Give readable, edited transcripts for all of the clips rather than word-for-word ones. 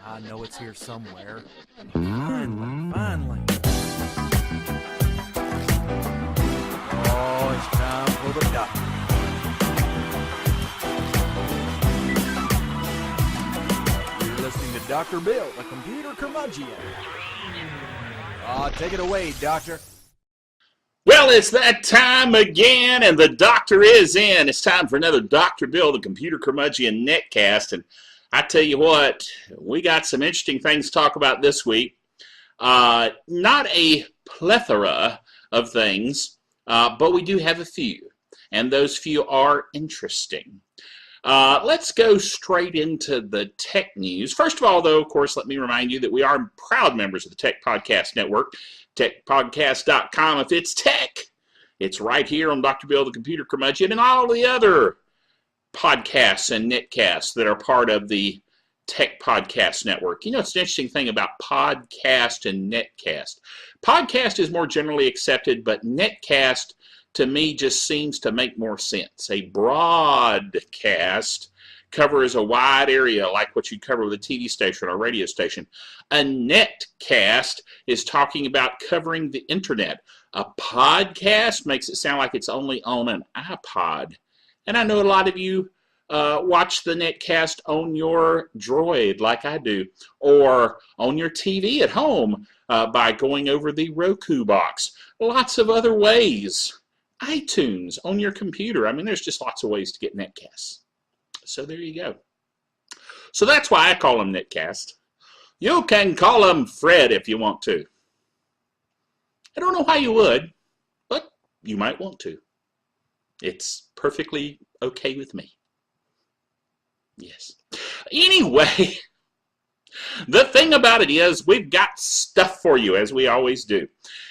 I know it's here somewhere. Finally. Oh, it's time for the doctor. You're listening to Dr. Bill, the computer curmudgeon. Take it away, Doctor. Well, it's that time again, and the doctor is in. It's time for another Dr. Bill, the computer curmudgeon netcast. And I tell you what, we got some interesting things to talk about this week. Not a plethora of things, but we do have a few, and those few are interesting. Let's go straight into the tech news. First of all, though, of course, let me remind you that we are proud members of the Tech Podcast Network, techpodcast.com. If it's tech, it's right here on Dr. Bill, the Computer Curmudgeon, and all the other podcasts and netcasts that are part of the Tech Podcast Network. You know, it's an interesting thing about podcast and netcast. Podcast is more generally accepted, but netcast to me just seems to make more sense. A broadcast covers a wide area like what you cover with a TV station or a radio station. A netcast is talking about covering the internet. A podcast makes it sound like it's only on an iPod. And I know a lot of you watch the netcast on your Droid like I do, or on your TV at home by going over the Roku box. Lots of other ways. iTunes on your computer. I mean, there's just lots of ways to get netcasts. So there you go. So that's why I call them netcast. You can call them Fred if you want to. I don't know why you would, but you might want to. It's perfectly okay with me. Yes. Anyway, the thing about it is we've got stuff for you, as we always do.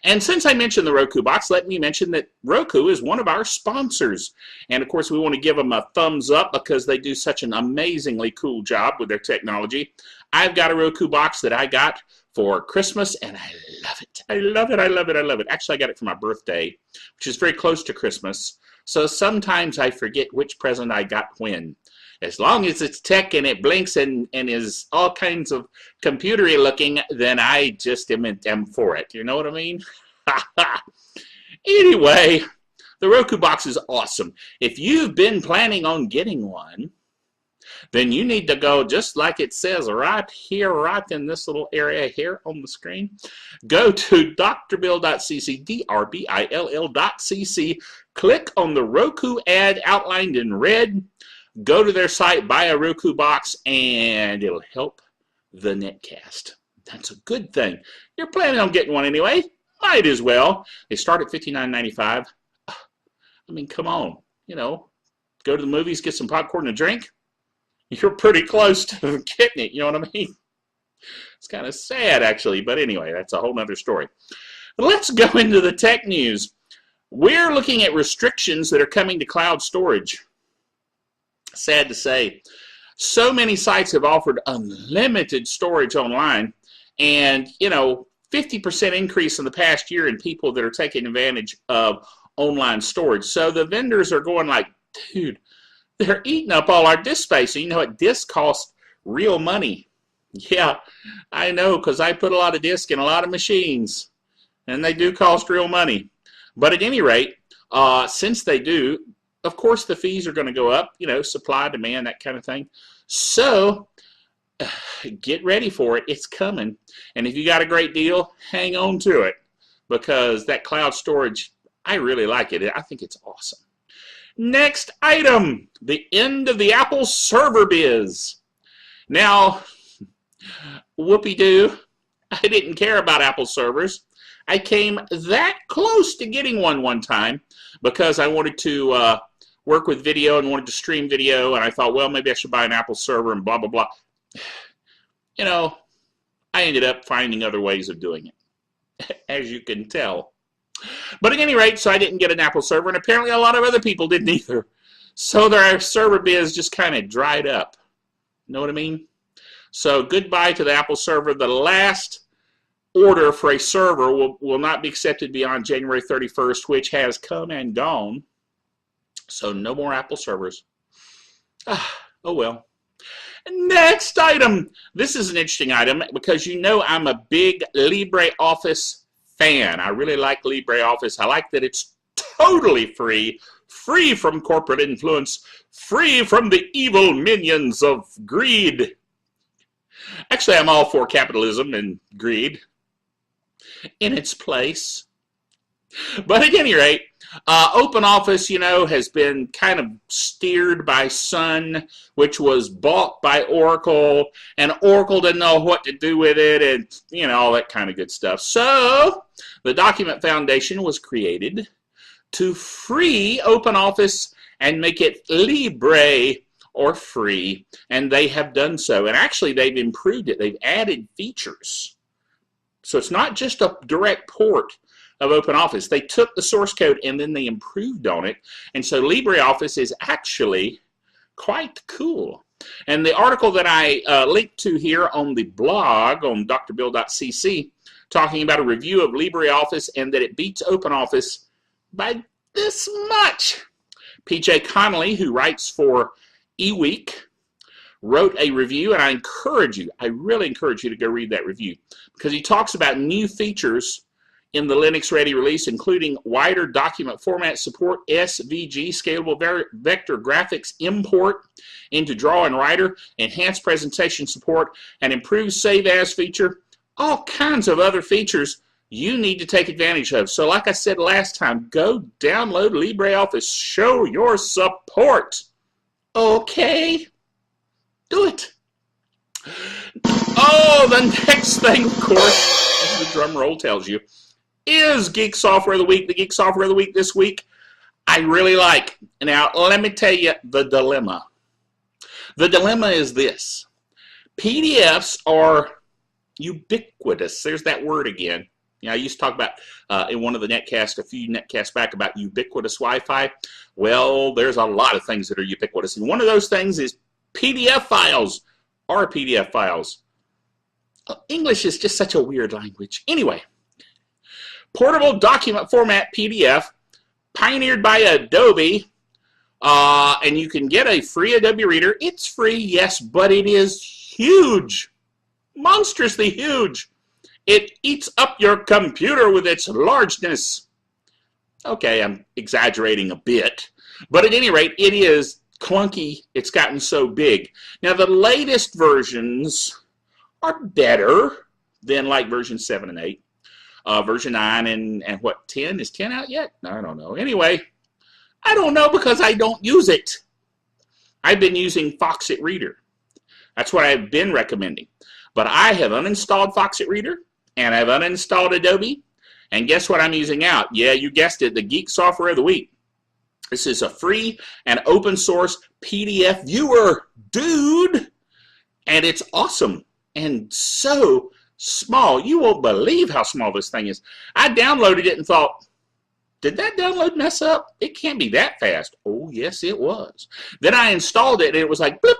And since I mentioned the Roku box, let me mention that Roku is one of our sponsors. And of course, we want to give them a thumbs up because they do such an amazingly cool job with their technology. I've got a Roku box that I got for Christmas, and I love it. I love it. I love it. I love it. Actually, I got it for my birthday, which is very close to Christmas. So sometimes I forget which present I got when. As long as it's tech and it blinks and is all kinds of computery looking, then I just am for it. You know what I mean? Anyway, the Roku box is awesome. If you've been planning on getting one, then you need to go just like it says right here, right in this little area here on the screen. Go to drbill.cc, drbill.cc. Click on the Roku ad outlined in red. Go to their site, buy a Roku box, and it'll help the netcast. That's a good thing. You're planning on getting one anyway. Might as well. They start at $59.95. I mean, come on. You know, go to the movies, get some popcorn and a drink. You're pretty close to getting it. You know what I mean? It's kind of sad, actually. But anyway, that's a whole nother story. Let's go into the tech news. We're looking at restrictions that are coming to cloud storage. Sad to say, so many sites have offered unlimited storage online, and 50% increase in the past year in people that are taking advantage of online storage. So the vendors are going like, dude, they're eating up all our disk space. And you know what? Disk costs real money. Yeah, I know, because I put a lot of disk in a lot of machines, and they do cost real money. But at any rate, since they do, of course, the fees are going to go up, supply, demand, that kind of thing. So get ready for it. It's coming. And if you got a great deal, hang on to it, because that cloud storage, I really like it. I think it's awesome. Next item, the end of the Apple server biz. Now, whoopee-doo, I didn't care about Apple servers. I came that close to getting one time because I wanted to work with video and wanted to stream video, and I thought, well, maybe I should buy an Apple server and blah, blah, blah. I ended up finding other ways of doing it, as you can tell. But at any rate, so I didn't get an Apple server, and apparently a lot of other people didn't either. So their server biz just kind of dried up. Know what I mean? So goodbye to the Apple server. The last order for a server will not be accepted beyond January 31st, which has come and gone. So no more Apple servers. Oh well. Next item. This is an interesting item because you know I'm a big LibreOffice fan. I really like LibreOffice. I like that it's totally free, free from corporate influence, free from the evil minions of greed. Actually, I'm all for capitalism and greed in its place. But at any rate, OpenOffice, you know, has been kind of steered by Sun, which was bought by Oracle, and Oracle didn't know what to do with it, and, you know, all that kind of good stuff. So, the Document Foundation was created to free OpenOffice and make it libre or free, and they have done so. And actually, they've improved it. They've added features. So it's not just a direct port of OpenOffice. They took the source code and then they improved on it. And so LibreOffice is actually quite cool. And the article that I linked to here on the blog on drbill.cc, talking about a review of LibreOffice and that it beats OpenOffice by this much. PJ Connolly, who writes for eWeek, wrote a review, and I really encourage you to go read that review, because he talks about new features in the Linux Ready release, including wider document format support, SVG, scalable vector graphics import into Draw and Writer, enhanced presentation support, and improved Save As feature, all kinds of other features you need to take advantage of. So like I said last time, go download LibreOffice. Show your support. Okay? Do it. Oh, the next thing, of course, as the drum roll tells you, is Geek Software of the Week. The Geek Software of the Week this week, I really like. Now, let me tell you the dilemma. The dilemma is this. PDFs are ubiquitous. There's that word again. You know, I used to talk about in one of the netcasts, a few netcasts back, about ubiquitous Wi-Fi. Well, there's a lot of things that are ubiquitous. And one of those things is PDF files are PDF files. English is just such a weird language. Anyway, portable document format PDF, pioneered by Adobe, and you can get a free Adobe Reader. It's free, yes, but it is huge, monstrously huge. It eats up your computer with its largeness. Okay, I'm exaggerating a bit, but at any rate, it is clunky. It's gotten so big. Now, the latest versions are better than like version 7 and 8. Version 9 and what, 10? Is 10 out yet? I don't know. Anyway, I don't know because I don't use it. I've been using Foxit Reader. That's what I've been recommending. But I have uninstalled Foxit Reader, and I've uninstalled Adobe, and guess what I'm using out? Yeah, you guessed it, the Geek Software of the Week. This is a free and open source PDF viewer, dude, and it's awesome and so small. You won't believe how small this thing is. I downloaded it and thought, did that download mess up? It can't be that fast. Oh, yes, it was. Then I installed it, and it was like, bloop.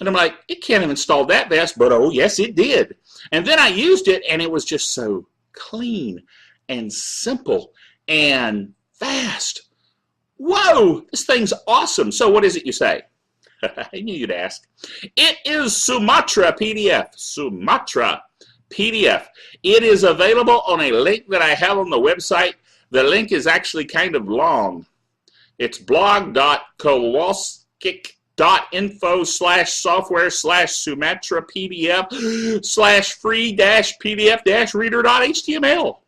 And I'm like, it can't have installed that fast, but oh, yes, it did. And then I used it, and it was just so clean and simple and fast. Whoa, this thing's awesome. So what is it you say? I knew you'd ask. It is Sumatra PDF. Sumatra PDF. It is available on a link that I have on the website. The link is actually kind of long. It's blog.kowalskick.info/software/Sumatra PDF/free-pdf-reader.html.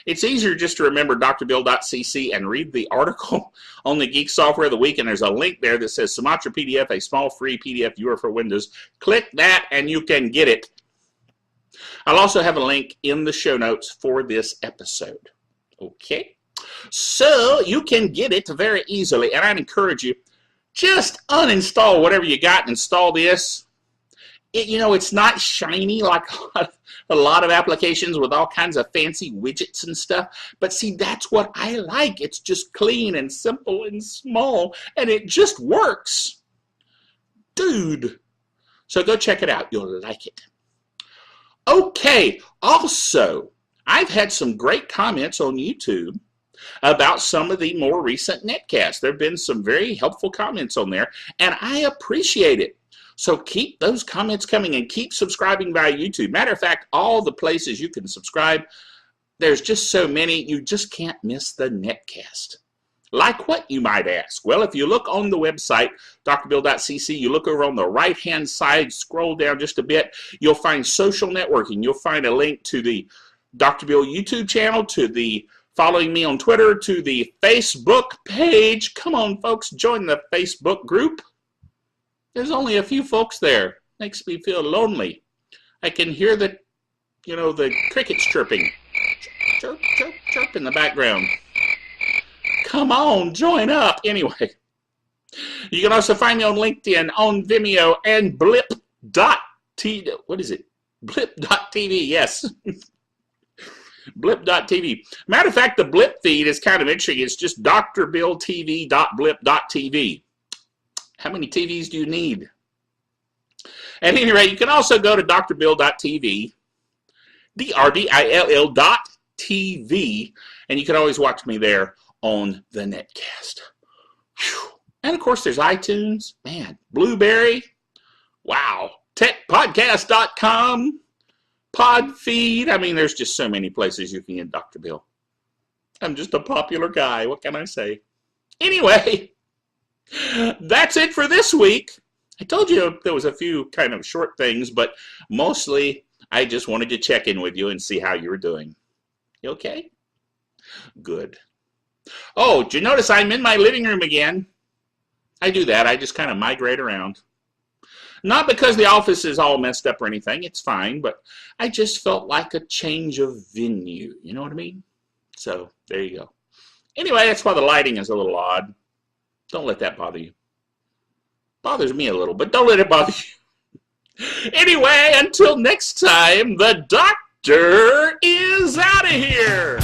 It's easier just to remember drbill.cc and read the article on the Geek Software of the Week, and there's a link there that says Sumatra PDF, a small free PDF viewer for Windows. Click that and you can get it. I'll also have a link in the show notes for this episode. Okay? So you can get it very easily, and I'd encourage you, just uninstall whatever you got and install this. It's not shiny like a lot of applications with all kinds of fancy widgets and stuff. But see, that's what I like. It's just clean and simple and small, and it just works. Dude. So go check it out. You'll like it. Okay. Also, I've had some great comments on YouTube about some of the more recent netcasts. There have been some very helpful comments on there, and I appreciate it. So keep those comments coming and keep subscribing via YouTube. Matter of fact, all the places you can subscribe, there's just so many, you just can't miss the netcast. Like what, you might ask? Well, if you look on the website, drbill.cc, you look over on the right-hand side, scroll down just a bit, you'll find social networking. You'll find a link to the Dr. Bill YouTube channel, to the following me on Twitter, to the Facebook page. Come on, folks, join the Facebook group. There's only a few folks there. Makes me feel lonely. I can hear the, the crickets chirping. Chirp, chirp, chirp in the background. Come on, join up. Anyway, you can also find me on LinkedIn, on Vimeo, and blip.tv. What is it? Blip.tv, yes. Blip.tv. Matter of fact, the Blip feed is kind of interesting. It's just drbilltv.blip.tv. How many TVs do you need? At any rate, you can also go to drbill.tv, drbill.tv, and you can always watch me there on the netcast. Whew. And of course, there's iTunes, man, Blueberry, wow, techpodcast.com, Podfeed. I mean, there's just so many places you can get Dr. Bill. I'm just a popular guy. What can I say? Anyway, that's it for this week. I told you there was a few kind of short things, but mostly I just wanted to check in with you and see how you were doing. You okay? Good. Oh, did you notice I'm in my living room again? I do that. I just kind of migrate around. Not because the office is all messed up or anything. It's fine, but I just felt like a change of venue. You know what I mean? So, there you go. Anyway, that's why the lighting is a little odd. Don't let that bother you. Bothers me a little, but don't let it bother you. Anyway, until next time, the doctor is out of here.